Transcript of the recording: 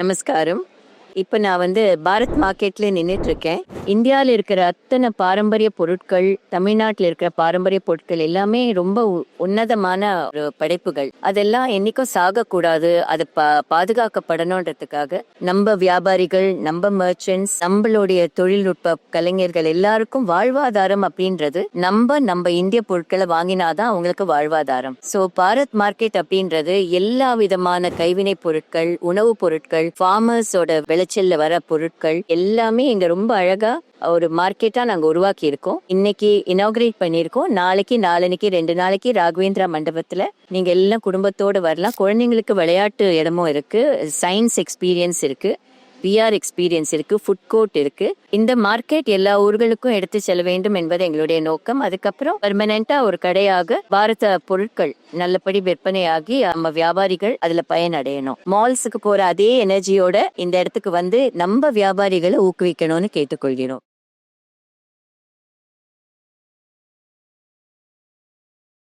நமஸ்காரம். இப்ப நான் பாரத் மார்க்கெட்ல நின்னுட்டு இருக்கேன். இந்தியால இருக்கிற அத்தனை பாரம்பரிய பொருட்கள், தமிழ்நாட்டுல இருக்கிற பாரம்பரிய பொருட்கள் எல்லாமே ரொம்ப உன்னதமான ஒரு படைப்புகள். அதெல்லாம் என்னைக்கும் சாகக்கூடாது, அது பாதுகாக்கப்படணுன்றதுக்காக நம்ம வியாபாரிகள், நம்ம மர்ச்சன்ட்ஸ், நம்மளுடைய தொழில்நுட்ப கலைஞர்கள் எல்லாருக்கும் வாழ்வாதாரம் அப்படின்றது நம்ம இந்திய பொருட்களை வாங்கினாதான் அவங்களுக்கு வாழ்வாதாரம். சோ பாரத் மார்க்கெட் அப்படின்றது எல்லா விதமான கைவினை பொருட்கள், உணவு பொருட்கள், ஃபார்மர்ஸோட விளைச்சல்ல வர பொருட்கள் எல்லாமே இங்க ரொம்ப அழகா ஒரு மார்க்கெட்டா நாங்க உருவாக்கி இருக்கோம். இன்னைக்கு இனாகிரேட் பண்ணிருக்கோம். நாளைக்கு நாளன்னைக்கு 2 நாளைக்கு ராகவேந்திரா மண்டபத்துல நீங்க எல்லாம் குடும்பத்தோட வரலாம். குழந்தைங்களுக்கு விளையாட்டு இடமும் இருக்கு, சயின்ஸ் எக்ஸ்பீரியன்ஸ் இருக்கு, பிஆர் எக்ஸ்பீரியன்ஸ் இருக்கு, ஃபுட் கோர்ட் இருக்கு. இந்த மார்க்கெட் எல்லா ஊர்களுக்கும் எடுத்து செல்ல வேண்டும் என்பது எங்களுடைய நோக்கம். அதுக்கப்புறம் பெர்மனண்டா ஒரு கடையாக பாரத பொருட்கள் நல்லபடி விற்பனையாகி நம்ம வியாபாரிகள் அதுல பயனடையணும். மால்ஸுக்கு போற அதே எனர்ஜியோட இந்த இடத்துக்கு நம்ம வியாபாரிகளை ஊக்குவிக்கணும்னு கேட்டுக்கொள்கிறோம்.